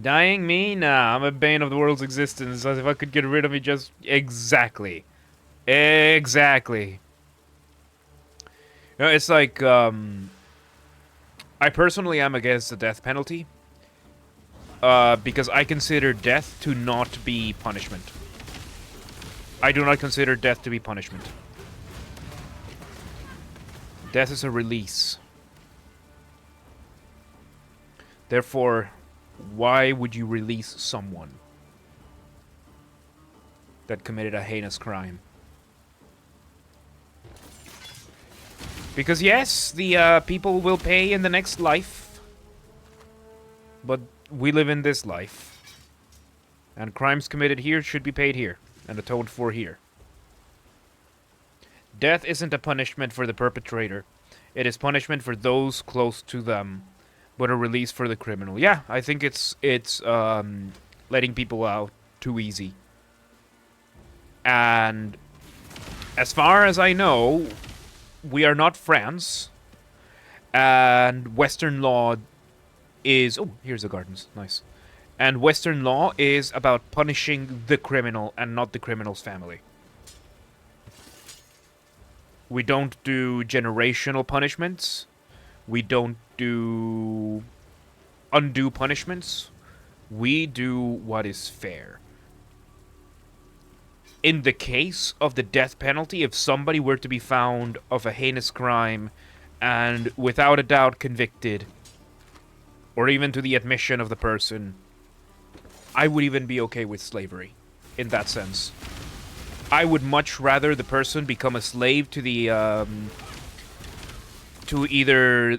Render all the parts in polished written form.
Dying me? Nah, I'm a bane of the world's existence. As if I could get rid of me just... Exactly. Exactly. You know, it's like, I personally am against the death penalty. Because I consider death to not be punishment. I do not consider death to be punishment. Death is a release. Therefore, why would you release someone that committed a heinous crime? Because yes, the people will pay in the next life, but we live in this life. And crimes committed here should be paid here, and atoned for here. Death isn't a punishment for the perpetrator. It is punishment for those close to them, but a release for the criminal. Yeah, I think it's letting people out too easy. And as far as I know, we are not France, and Western law is... Oh, here's the gardens. Nice. And Western law is about punishing the criminal and not the criminal's family. We don't do generational punishments. We don't do undue punishments. We do what is fair. In the case of the death penalty, if somebody were to be found of a heinous crime and without a doubt convicted, or even to the admission of the person, I would even be okay with slavery in that sense. I would much rather the person become a slave to the to either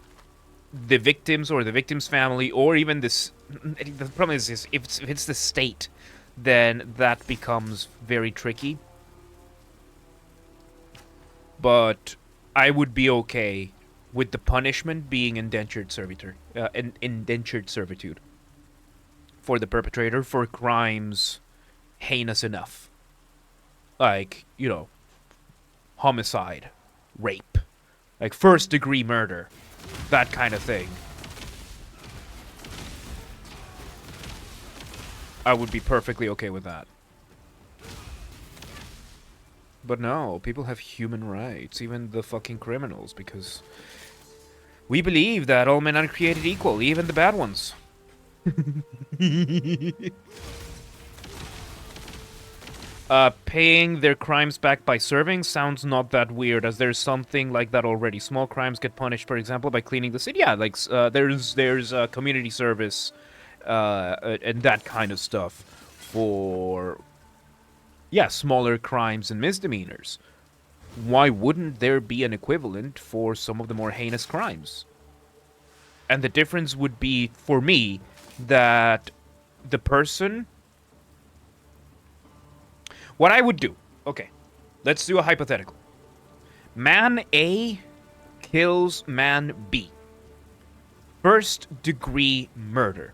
the victims or the victim's family, or even this. The problem is this: if it's the state, then that becomes very tricky. But I would be okay with the punishment being indentured servitude, indentured servitude for the perpetrator for crimes heinous enough. Like, you know, homicide, rape, like first-degree murder, that kind of thing. I would be perfectly okay with that. But no, people have human rights, even the fucking criminals, because we believe that all men are created equal, even the bad ones. Paying their crimes back by serving sounds not that weird, as there's something like that already. Small crimes get punished, for example, by cleaning the city. Yeah, like there's community service and that kind of stuff for smaller crimes and misdemeanors. Why wouldn't there be an equivalent for some of the more heinous crimes? And the difference would be, for me, that the person... What I would do... Okay, let's do a hypothetical. Man A kills man B. First-degree murder.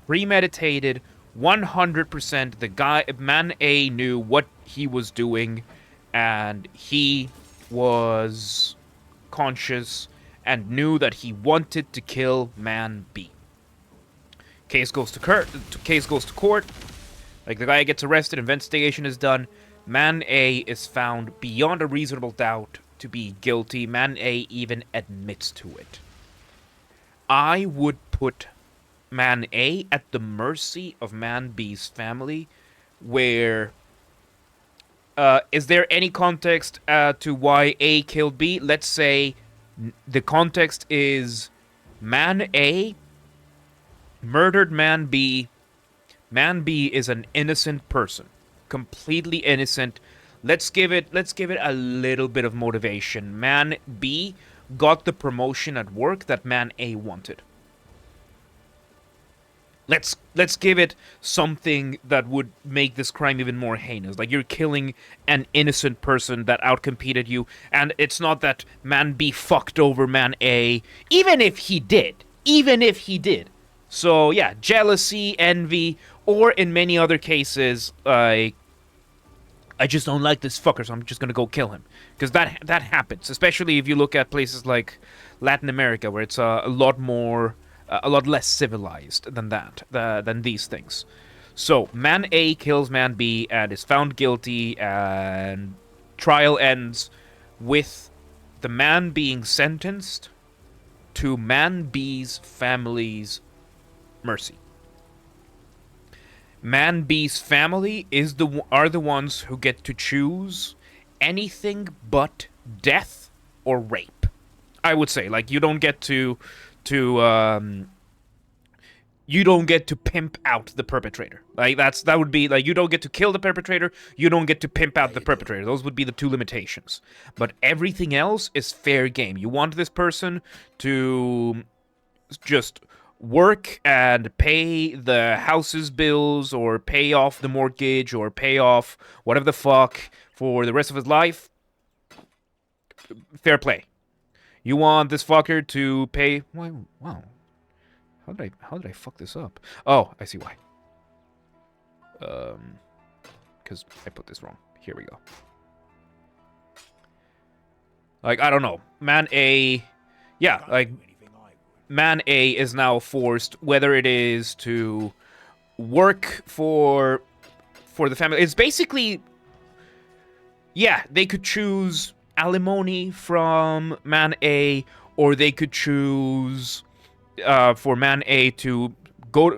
Premeditated, 100%. Man A knew what he was doing, and he was conscious and knew that he wanted to kill man B. Case goes to court. Like, the guy gets arrested, investigation is done. Man A is found beyond a reasonable doubt to be guilty. Man A even admits to it. I would put Man A at the mercy of Man B's family, where... is there any context to why A killed B? Let's say the context is Man A murdered Man B. Man B is an innocent person, completely innocent. Let's give it a little bit of motivation. Man B got the promotion at work that Man A wanted. Let's give it something that would make this crime even more heinous. Like, you're killing an innocent person that outcompeted you, and it's not that Man B fucked over Man A, even if he did. So, yeah, jealousy, envy, or in many other cases, I just don't like this fucker, so I'm just gonna go kill him. Because that happens, especially if you look at places like Latin America, where it's a lot more a lot less civilized than that, than these things. So man A kills man B and is found guilty, and trial ends with the man being sentenced to man B's family's mercy. Man B's family are the ones who get to choose anything but death or rape. I would say, like, you don't get to you don't get to pimp out the perpetrator. Like, that would be like, you don't get to kill the perpetrator, you don't get to pimp out the perpetrator. Those would be the two limitations. But everything else is fair game. You want this person to just work and pay the house's bills, or pay off the mortgage, or pay off whatever the fuck for the rest of his life. Fair play. You want this fucker to pay... Wow. How did I fuck this up? Oh, I see why. Because I put this wrong. Here we go. Like, I don't know. Man A... Yeah, like... Man A is now forced, whether it is to work for the family. It's basically... Yeah, they could choose alimony from Man A, or they could choose... for Man A to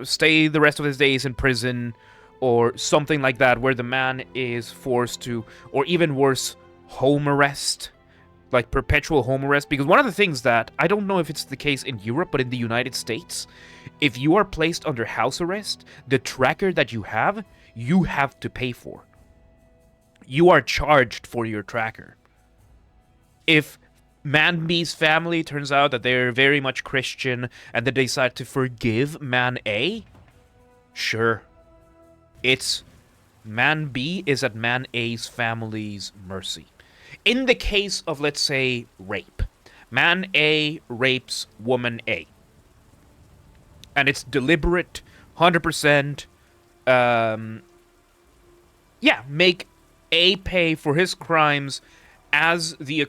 stay the rest of his days in prison, or something like that, where the man is forced to, or even worse, home arrest, like perpetual home arrest. Because one of the things that, I don't know if it's the case in Europe, but in the United States, if you are placed under house arrest, the tracker that you have to pay for. You are charged for your tracker. If Man B's family turns out that they're very much Christian and they decide to forgive Man A, sure. It's Man B is at Man A's family's mercy. In the case of, let's say, rape, Man A rapes Woman A. And it's deliberate, 100%. Make A pay for his crimes as their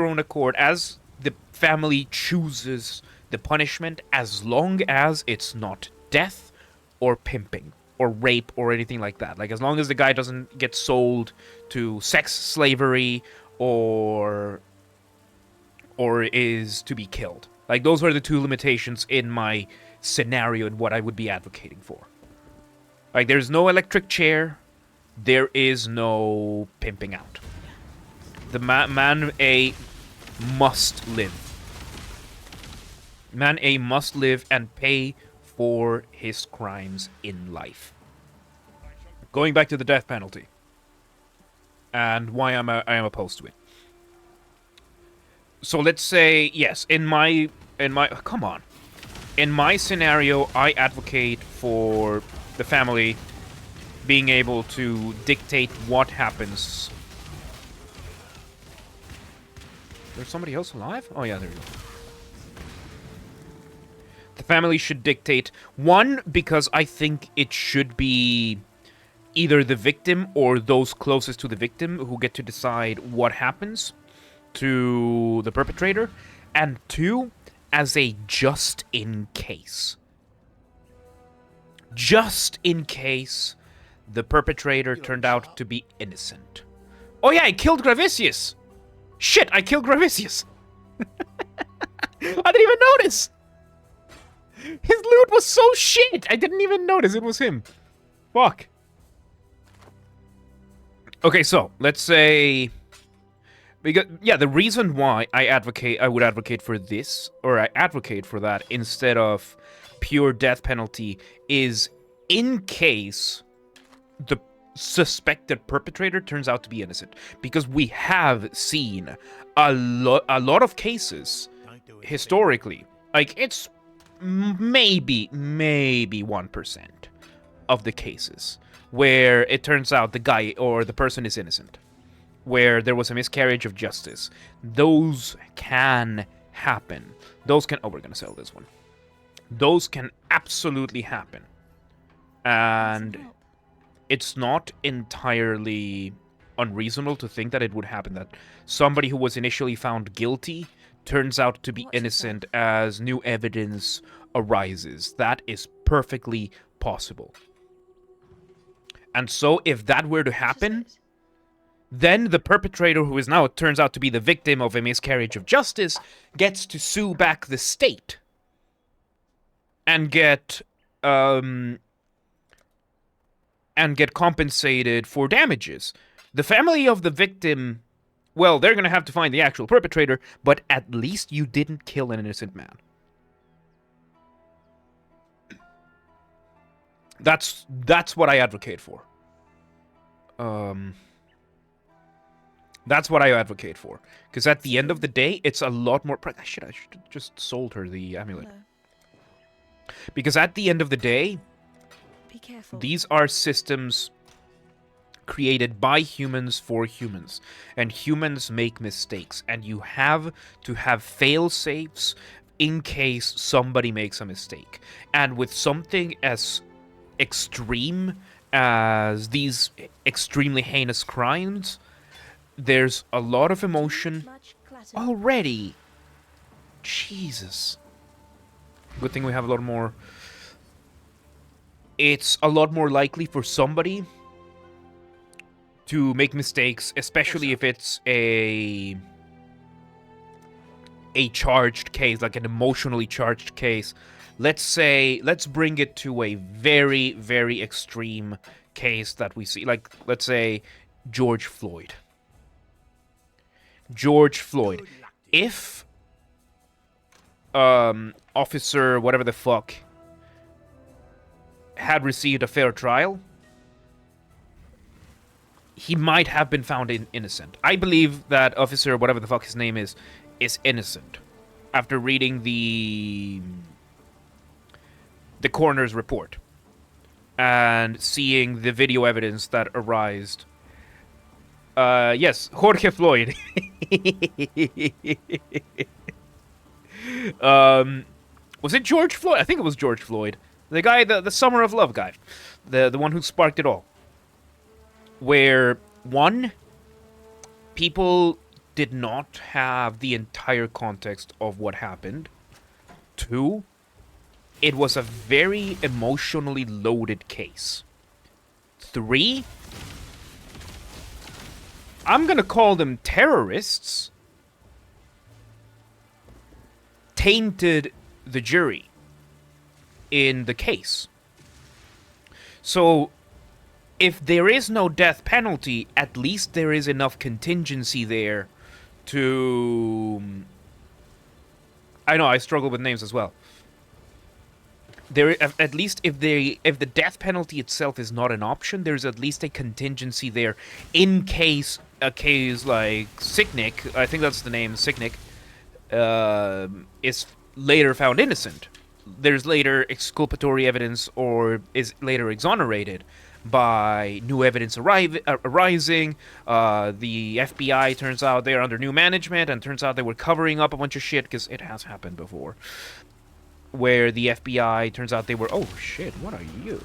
own accord, as the family chooses the punishment, as long as it's not death or pimping or rape or anything like that. Like, as long as the guy doesn't get sold to sex slavery or is to be killed. Like, those are the two limitations in my scenario and what I would be advocating for. Like, there's no electric chair, there is no pimping out. The Man A must live. Man A must live and pay for his crimes in life. Going back to the death penalty, and why I am opposed to it. So let's say, yes, in my scenario, I advocate for the family being able to dictate what happens. There's somebody else alive? Oh yeah, there you go. The family should dictate. One, because I think it should be either the victim or those closest to the victim who get to decide what happens to the perpetrator. And two, as a just in case. Just in case the perpetrator turned out to be innocent. Oh yeah, I killed Gravicius! Shit, I killed Gravicius! I didn't even notice! His loot was so shit! I didn't even notice it was him. Fuck. Okay, so, let's say... Because, yeah, the reason why I would advocate for this, or I advocate for that, instead of pure death penalty, is in case the suspected perpetrator turns out to be innocent. Because we have seen a lot of cases, historically, like, it's maybe 1% of the cases where it turns out the guy or the person is innocent, where there was a miscarriage of justice. Those can happen. Those can... Oh, we're gonna sell this one. Those can absolutely happen. And it's not entirely unreasonable to think that it would happen, that somebody who was initially found guilty turns out to be Watch innocent yourself. as new evidence arises. That is perfectly possible. And so, if that were to What is happen, it? then the perpetrator, who is now turns out to be the victim of a miscarriage of justice, gets to sue back the state and get compensated for damages. The family of the victim, well, they're going to have to find the actual perpetrator, but at least you didn't kill an innocent man. That's what I advocate for. That's what I advocate for. Because at the end of the day, it's a lot more... I should have just sold her the amulet. Hello. Because at the end of the day, Be careful. these are systems created by humans for humans. And humans make mistakes. And you have to have fail-safes in case somebody makes a mistake. And with something as extreme as these extremely heinous crimes, there's a lot of emotion Much clatter. already. Jesus. Good thing we have a lot more. It's a lot more likely for somebody to make mistakes, especially if it's a charged case, like an emotionally charged case. Let's bring it to a very, very extreme case that we see. Like, let's say George Floyd. If officer whatever the fuck had received a fair trial, he might have been found innocent. I believe that officer whatever the fuck his name is innocent after reading the coroner's report and seeing the video evidence that arised. Yes, Jorge Floyd. Was it George Floyd? I think it was George Floyd. The guy, the Summer of Love guy. The one who sparked it all. Where, one, people did not have the entire context of what happened. Two, it was a very emotionally loaded case. Three, I'm gonna call them terrorists, tainted the jury in the case. So, if there is no death penalty, at least there is enough contingency there to... I know, I struggle with names as well. There, at least if the death penalty itself is not an option, there's at least a contingency there in case a case like Sicknick, I think that's the name, Sicknick, is later found innocent. There's later exculpatory evidence or is later exonerated by new evidence arising. The FBI, turns out they're under new management, and turns out they were covering up a bunch of shit, because it has happened before. Where the FBI, turns out they were... Oh, shit, what are you?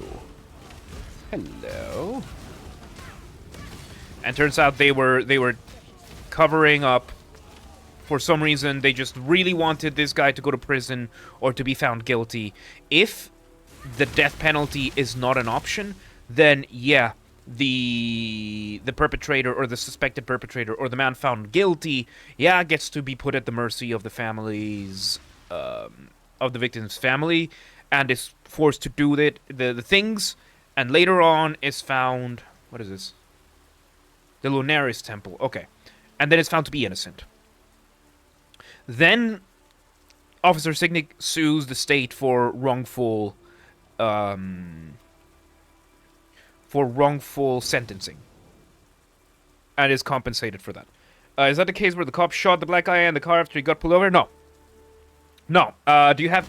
Hello? And turns out they were covering up. For some reason, they just really wanted this guy to go to prison or to be found guilty. If the death penalty is not an option, then yeah, the perpetrator or the suspected perpetrator or the man found guilty, yeah, gets to be put at the mercy of the families... of the victim's family, and is forced to do the things, and later on is found... What is this? The Lunaris Temple. Okay. And then is found to be innocent. Then Officer Sicknick sues the state for wrongful sentencing, and is compensated for that. Is that the case where the cop shot the black guy in the car after he got pulled over? No. No. Do you have...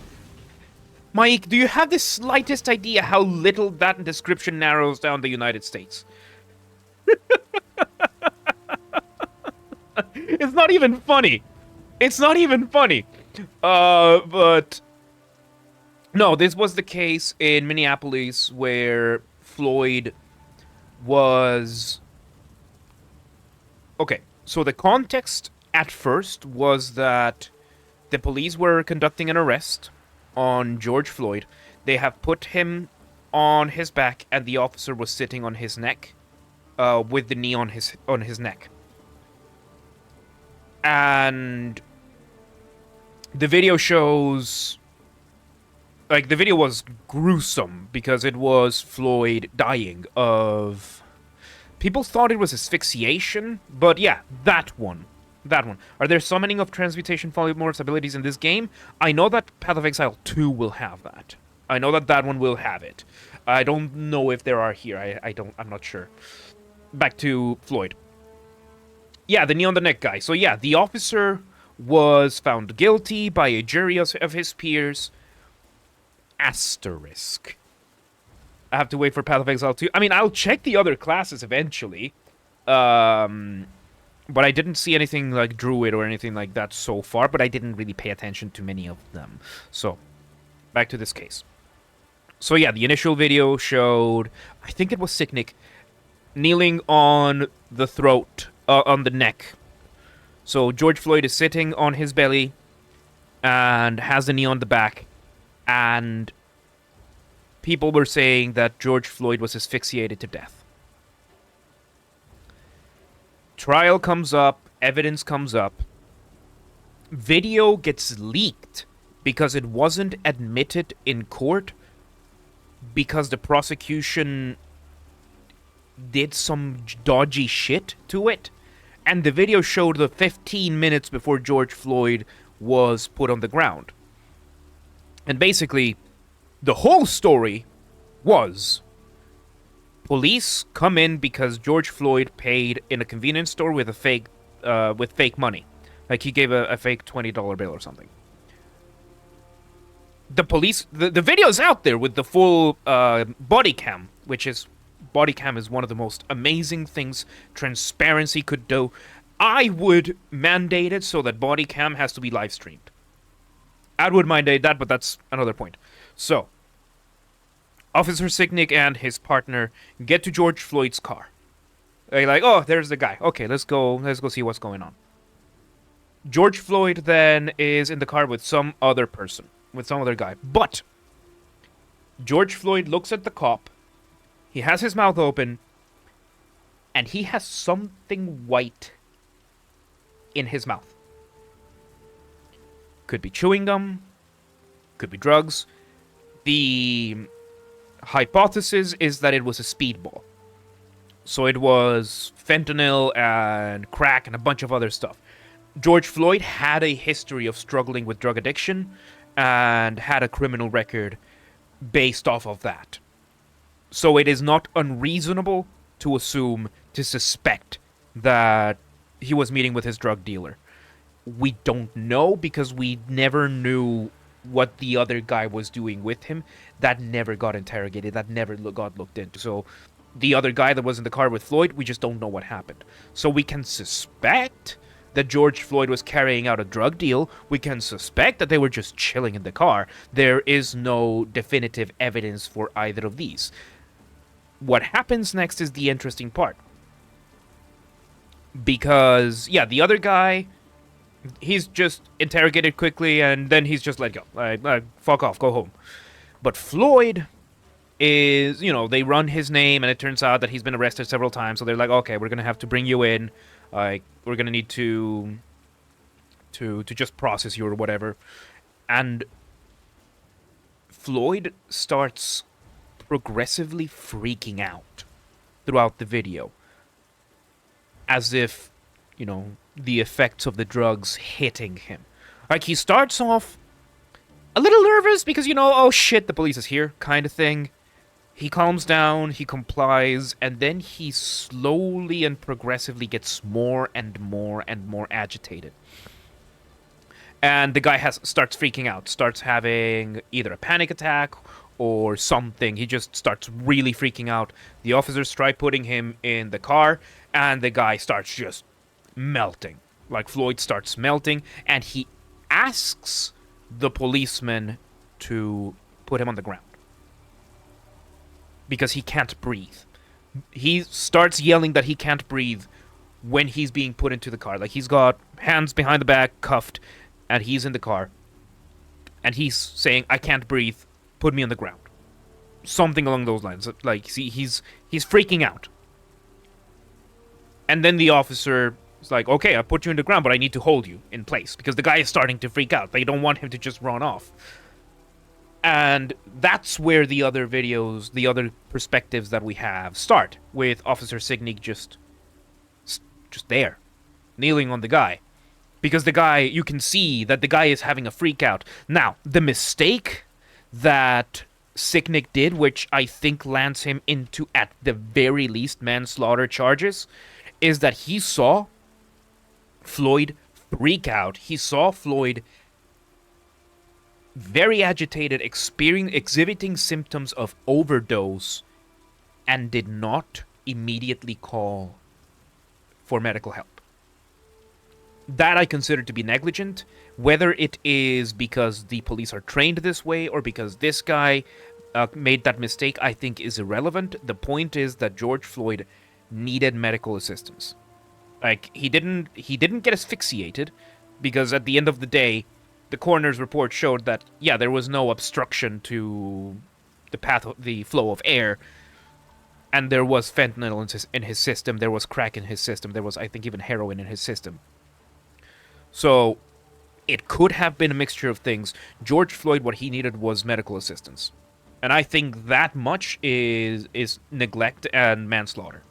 Mike, do you have the slightest idea how little that description narrows down the United States? It's not even funny. It's not even funny. But... No, this was the case in Minneapolis where Floyd was... Okay, so the context at first was that The police were conducting an arrest on George Floyd. They have put him on his back, and the officer was sitting on his neck, with the knee on his neck. And the video shows, like, the video was gruesome because it was Floyd dying of... People thought it was asphyxiation, but yeah, that one. That one. Are there summoning of transmutation polymorphs abilities in this game? I know that Path of Exile 2 will have that. I know that that one will have it. I don't know if there are here. I'm not sure. Back to Floyd. Yeah, the knee on the neck guy. So yeah, the officer was found guilty by a jury of his peers. Asterisk. I have to wait for Path of Exile 2. I mean, I'll check the other classes eventually. But I didn't see anything like Druid or anything like that so far, but I didn't really pay attention to many of them. So, back to this case. So yeah, the initial video showed, I think it was Sicknick, kneeling on the throat, on the neck. So George Floyd is sitting on his belly and has the knee on the back, and people were saying that George Floyd was asphyxiated to death. Trial comes up, evidence comes up. Video gets leaked because it wasn't admitted in court because the prosecution did some dodgy shit to it. And the video showed the 15 minutes before George Floyd was put on the ground. And basically, the whole story was... Police come in because George Floyd paid in a convenience store with fake money. Like, he gave a fake $20 bill or something. The police... The video's out there with the full body cam, which is... Body cam is one of the most amazing things transparency could do. I would mandate it so that body cam has to be live streamed. I would mandate that, but that's another point. So... Officer Sicknick and his partner get to George Floyd's car. They're like, oh, there's the guy. Okay, let's go see what's going on. George Floyd then is in the car with some other person, with some other guy. But George Floyd looks at the cop. He has his mouth open, and he has something white in his mouth. Could be chewing gum, could be drugs. The hypothesis is that it was a speedball. So it was fentanyl and crack and a bunch of other stuff. George Floyd had a history of struggling with drug addiction and had a criminal record based off of that. So it is not unreasonable to assume, to suspect that he was meeting with his drug dealer. We don't know because we never knew what the other guy was doing with him. That never got interrogated. That never got looked into. So the other guy that was in the car with Floyd, we just don't know what happened. So we can suspect that George Floyd was carrying out a drug deal. We can suspect that they were just chilling in the car. There is no definitive evidence for either of these. What happens next is the interesting part. Because, yeah, the other guy... He's just interrogated quickly, and then he's just let go. Fuck off, go home. But Floyd is, they run his name, and it turns out that he's been arrested several times, so they're like, okay, we're going to have to bring you in. We're going to need to just process you or whatever. And Floyd starts progressively freaking out throughout the video. As if, the effects of the drugs hitting him. Like, he starts off a little nervous because, oh shit, the police is here, kind of thing. He calms down, he complies, and then he slowly and progressively gets more and more and more agitated. And the guy starts freaking out, starts having either a panic attack or something. He just starts really freaking out. The officers try putting him in the car, and the guy starts just melting. Like, Floyd starts melting, and he asks the policeman to put him on the ground. Because he can't breathe. He starts yelling that he can't breathe when he's being put into the car. Like, he's got hands behind the back, cuffed, and he's in the car, and he's saying, "I can't breathe. Put me on the ground." Something along those lines. Like, see, he's freaking out. And then the officer is like, "Okay, I put you on the ground, but I need to hold you in place because the guy is starting to freak out. They don't want him to just run off." And that's where the other videos, the other perspectives that we have start, with Officer Signig just there, kneeling on the guy. Because the guy, you can see that the guy is having a freak out. Now, the mistake that Signig did, which I think lands him into, at the very least, manslaughter charges, is that he saw Floyd freak out. He saw Floyd very agitated, exhibiting symptoms of overdose, and did not immediately call for medical help. That I consider to be negligent. Whether it is because the police are trained this way or because this guy made that mistake, I think is irrelevant. The point is that George Floyd needed medical assistance. Like, he didn't get asphyxiated, because at the end of the day, the coroner's report showed that, yeah, there was no obstruction to the flow of air, and there was fentanyl in his system, there was crack in his system, there was, I think, even heroin in his system. So, it could have been a mixture of things. George Floyd, what he needed was medical assistance. And I think that much is neglect and manslaughter,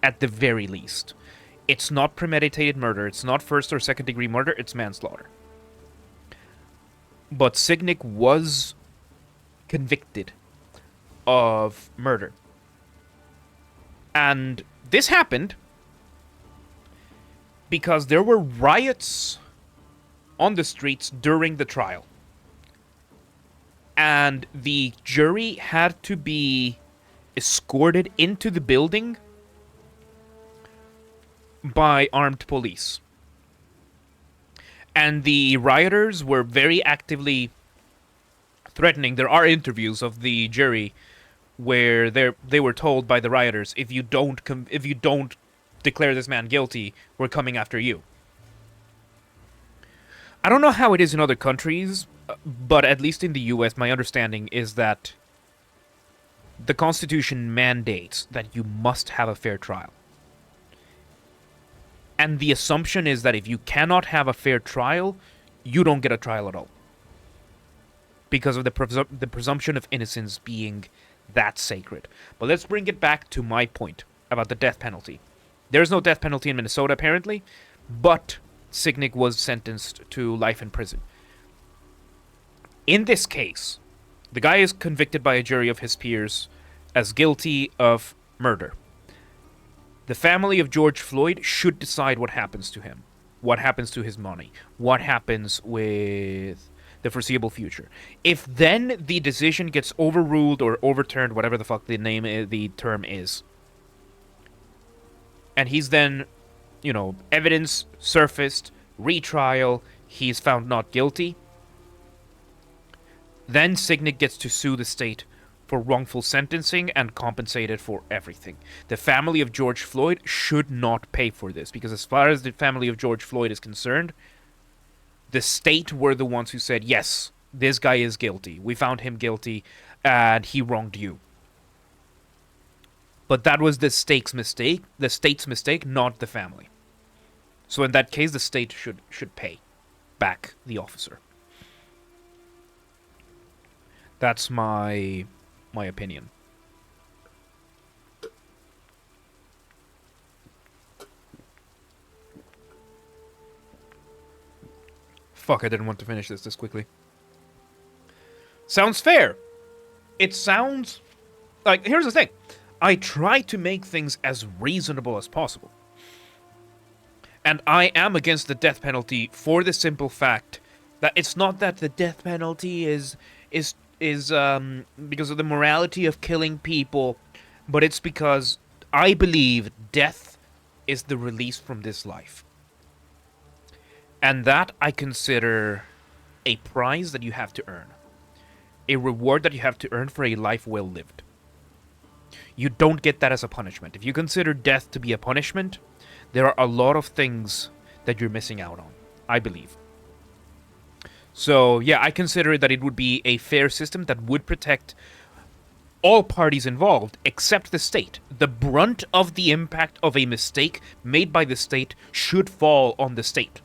at the very least. It's not premeditated murder, it's not first or second degree murder, it's manslaughter. But Signig was convicted of murder. And this happened because there were riots on the streets during the trial. And the jury had to be escorted into the building by armed police. And the rioters were very actively threatening. There are interviews of the jury where they were told by the rioters, if you don't declare this man guilty, we're coming after you. I don't know how it is in other countries, but at least in the US, my understanding is that the Constitution mandates that you must have a fair trial. And the assumption is that if you cannot have a fair trial, you don't get a trial at all. Because of the presumption of innocence being that sacred. But let's bring it back to my point about the death penalty. There's no death penalty in Minnesota, apparently, but Signig was sentenced to life in prison. In this case, the guy is convicted by a jury of his peers as guilty of murder. The family of George Floyd should decide what happens to him, what happens to his money, what happens with the foreseeable future. If then the decision gets overruled or overturned, whatever the fuck the term is, and he's then, evidence surfaced, retrial, he's found not guilty, then Signig gets to sue the state for wrongful sentencing and compensated for everything. The family of George Floyd should not pay for this, because as far as the family of George Floyd is concerned, the state were the ones who said, yes, this guy is guilty. We found him guilty, and he wronged you. But that was the state's mistake, not the family. So in that case, the state should pay back the officer. That's my opinion. Fuck, I didn't want to finish this quickly. Sounds fair. It sounds like, here's the thing. I try to make things as reasonable as possible. And I am against the death penalty for the simple fact that it's not that the death penalty is because of the morality of killing people, but it's because I believe death is the release from this life. And that I consider a prize that you have to earn. A reward that you have to earn for a life well lived. You don't get that as a punishment. If you consider death to be a punishment, there are a lot of things that you're missing out on, I believe. So, yeah, I consider that it would be a fair system that would protect all parties involved except the state. The brunt of the impact of a mistake made by the state should fall on the state.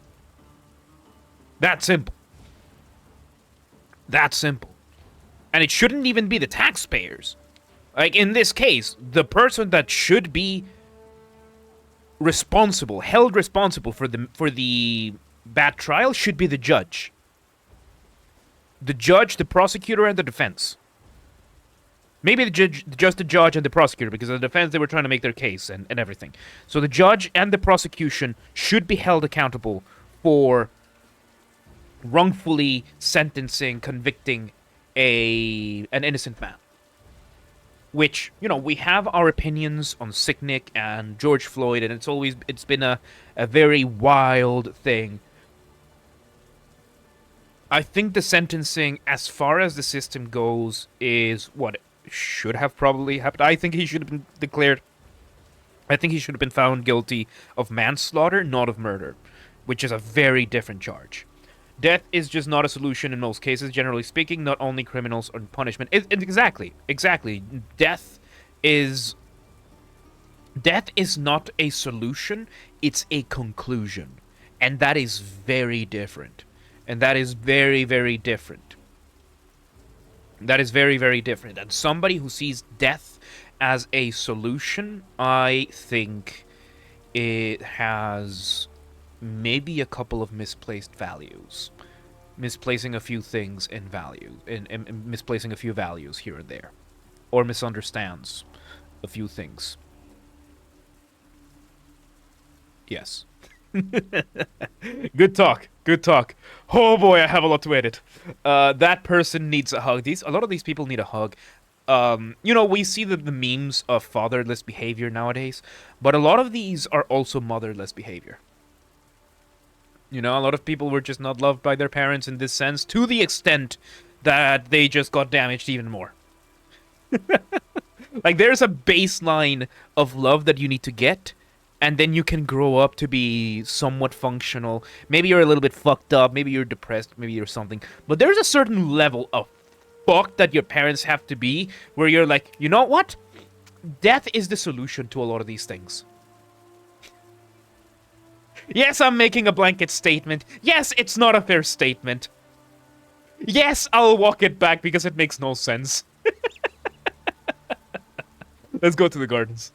That simple. That simple. And it shouldn't even be the taxpayers. Like, in this case, the person that should be responsible, held responsible for the bad trial should be the judge. The judge, the prosecutor, and the defense. Maybe just the judge and the prosecutor, because of the defense, they were trying to make their case and everything. So the judge and the prosecution should be held accountable for wrongfully sentencing, convicting an innocent man. Which, we have our opinions on Sicknick and George Floyd, and it's been a very wild thing. I think the sentencing, as far as the system goes, is what should have probably happened. I think he should have been declared. I think he should have been found guilty of manslaughter, not of murder, which is a very different charge. Death is just not a solution in most cases, generally speaking. Not only criminals are punishment. Exactly. Death is not a solution. It's a conclusion, and that is very different. And that is very, very different. That is very, very different. And somebody who sees death as a solution, I think it has maybe a couple of misplaced values. Misplacing a few things in value. And misplacing a few values here and there. Or misunderstands a few things. Yes. Good talk. Oh boy, I have a lot to edit. That person needs a hug. A lot of these people need a hug. We see the memes of fatherless behavior nowadays, but a lot of these are also motherless behavior. A lot of people were just not loved by their parents in this sense, to the extent that they just got damaged even more. Like, there's a baseline of love that you need to get, and then you can grow up to be somewhat functional. Maybe you're a little bit fucked up, maybe you're depressed, maybe you're something. But there's a certain level of fuck that your parents have to be, where you're like, you know what? Death is the solution to a lot of these things. Yes, I'm making a blanket statement. Yes, it's not a fair statement. Yes, I'll walk it back because it makes no sense. Let's go to the gardens.